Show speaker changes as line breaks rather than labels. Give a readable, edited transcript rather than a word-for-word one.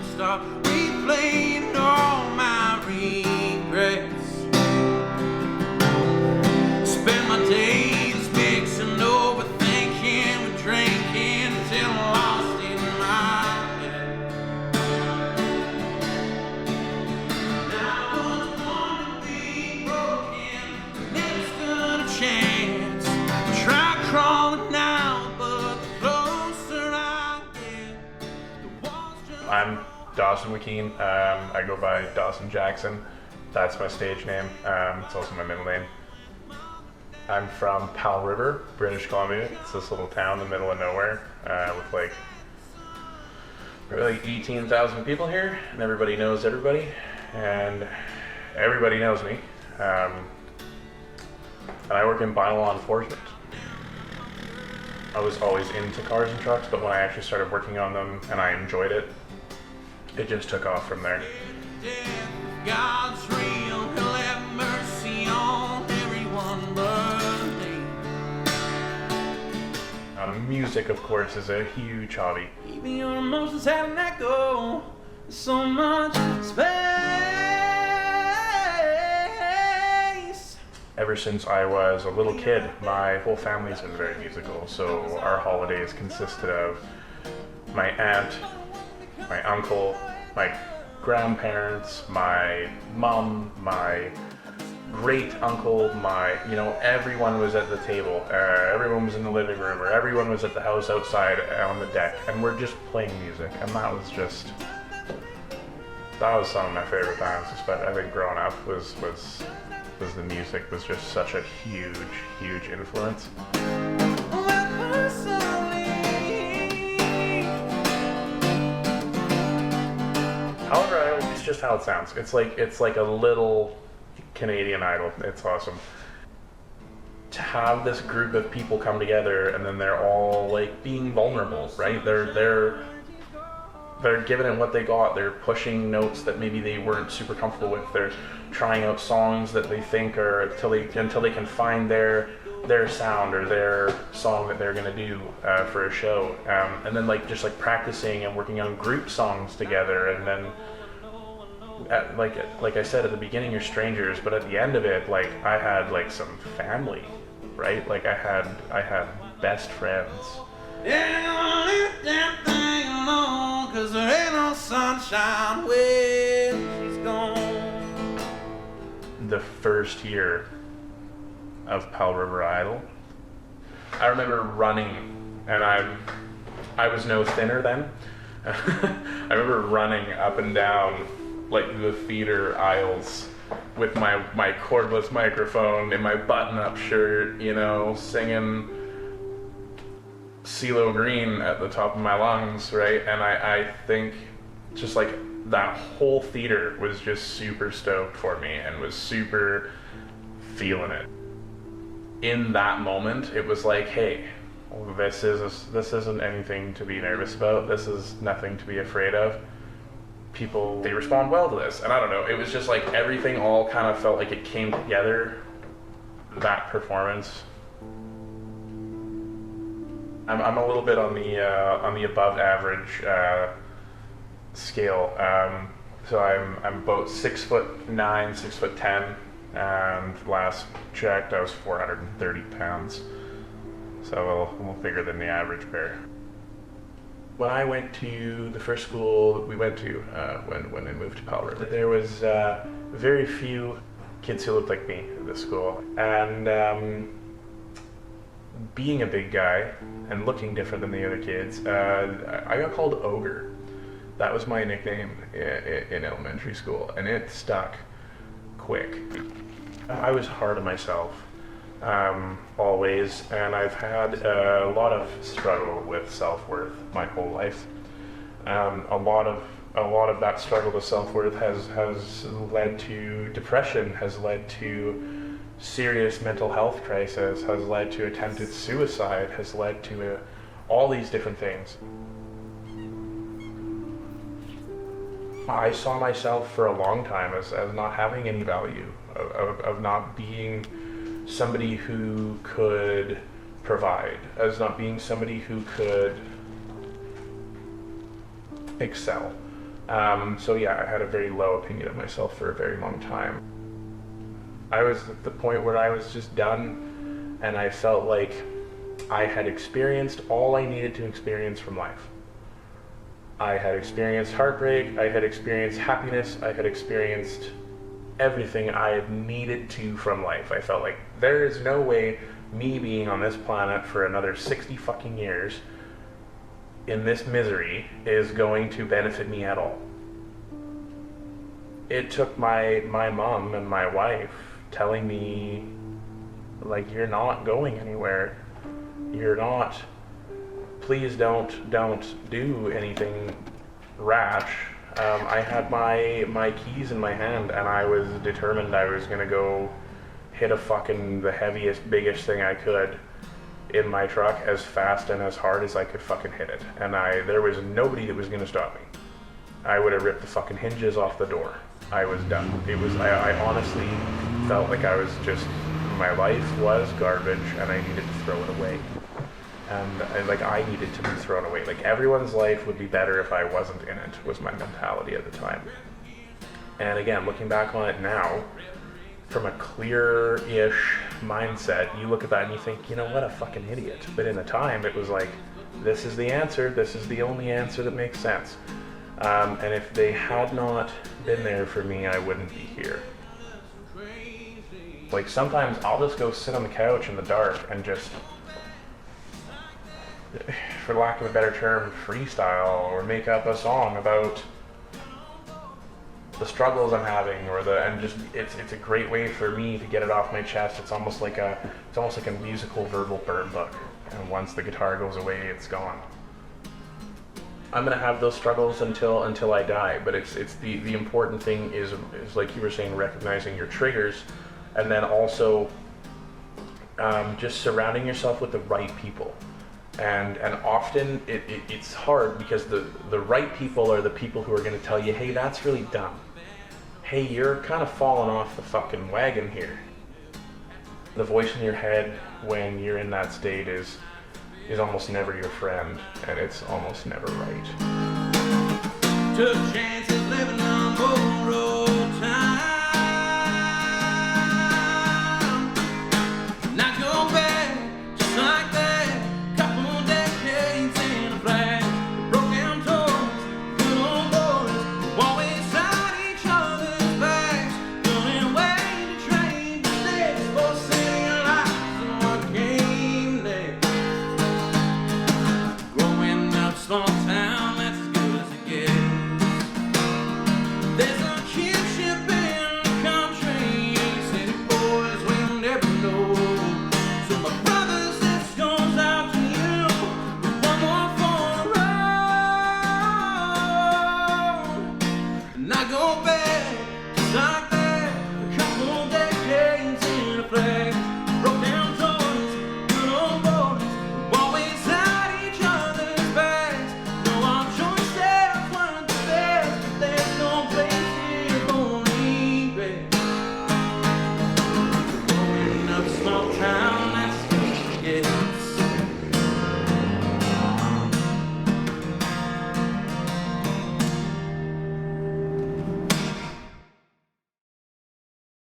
won't stop replaying all my regrets. Spend my days mixing, overthinking, and drinking till I'm lost in my head. Now I want to be broken, never stood a chance. Try crawling now, but the closer I get, the walls just...
I'm Dawson. I go by Dawson Jaxn. That's my stage name. It's also my middle name. I'm from Powell River, British Columbia. It's this little town in the middle of nowhere with like probably 18,000 people here, and everybody knows everybody, and everybody knows me. And I work in bylaw enforcement. I was always into cars and trucks, but when I actually started working on them and I enjoyed it, it just took off from there.
God's real, he'll have mercy on everyone but me.
Music, of course, is a huge hobby.
Even your emotions have an echo, so much space.
Ever since I was a little kid, my whole family's been very musical, so our holidays consisted of my aunt, my uncle, my grandparents, my mom, my great uncle, everyone was at the table, everyone was in the living room, or everyone was at the house outside on the deck, and we're just playing music, and that was some of my favorite times. But I think growing up was the music was just such a huge influence. However, it's just how it sounds. It's like a little Canadian Idol. It's awesome. To have this group of people come together and then they're all like being vulnerable, right? They're giving it what they got. They're pushing notes that maybe they weren't super comfortable with. They're trying out songs that they think are until they can find their sound or their song that they're gonna do for a show, and then just practicing and working on group songs together, and then like I said at the beginning, you're strangers, but at the end of it, I had some family, right? I had best friends.
Yeah, leave that thing alone, 'cause there ain't no sunshine when she's gone.
The first year of Powell River Idol, I remember running, and I was no thinner then. I remember running up and down the theater aisles with my cordless microphone in my button-up shirt, singing CeeLo Green at the top of my lungs, right? And I think just that whole theater was just super stoked for me and was super feeling it. In that moment, it was like, hey, this isn't anything to be nervous about. This is nothing to be afraid of. People, they respond well to this. And I don't know, it was just everything all kind of felt like it came together, that performance. I'm a little bit on the above average scale. So I'm about 6'9", 6'10", and last checked I was 430 pounds. So a little bigger than the average bear. When I went to the first school that we went to when I moved to Powell River, there was very few kids who looked like me at this school. And being a big guy and looking different than the other kids, I got called Ogre. That was my nickname in elementary school, and it stuck quick. I was hard on myself, always, and I've had a lot of struggle with self-worth my whole life. A lot of that struggle with self-worth has led to depression, has led to serious mental health crisis, has led to attempted suicide, has led to all these different things. I saw myself for a long time as not having any value, of not being somebody who could provide, as not being somebody who could excel. So yeah, I had a very low opinion of myself for a very long time. I was at the point where I was just done, and I felt like I had experienced all I needed to experience from life. I had experienced heartbreak, I had experienced happiness, I had experienced everything I had needed to from life. I felt like there is no way me being on this planet for another 60 fucking years in this misery is going to benefit me at all. It took my mom and my wife telling me, like, you're not going anywhere. You're not. Please don't do anything rash. I had my keys in my hand, and I was determined I was gonna go hit the heaviest, biggest thing I could in my truck as fast and as hard as I could fucking hit it. And there was nobody that was gonna stop me. I would have ripped the fucking hinges off the door. I was done. I honestly felt like my life was garbage and I needed to throw it away. And I needed to be thrown away. Like, everyone's life would be better if I wasn't in it, was my mentality at the time. And again, looking back on it now, from a clear-ish mindset, you look at that and you think, you know what, a fucking idiot. But in the time, it was like, this is the answer, this is the only answer that makes sense. And if they had not been there for me, I wouldn't be here. Like, sometimes I'll just go sit on the couch in the dark and just, for lack of a better term, freestyle or make up a song about the struggles I'm having, it's a great way for me to get it off my chest. It's almost like a musical verbal burn book, and once the guitar goes away, it's gone. I'm gonna have those struggles until I die, but it's the important thing is like you were saying, recognizing your triggers, and then also just surrounding yourself with the right people. And often it's hard because the right people are the people who are going to tell you, hey, that's really dumb. Hey, you're kind of falling off the fucking wagon here. The voice in your head when you're in that state is almost never your friend, and it's almost never right.
Took chances living on borrowed time. Not go back just like that. Small town, that's as good as it gets. There's a kinship in the country. City boys will never know. So my brothers, this goes out to you. One more for the road. And I go back just like that. A couple decades in a flag. Broke down toys, good old boys. Always at each other's back. Small town.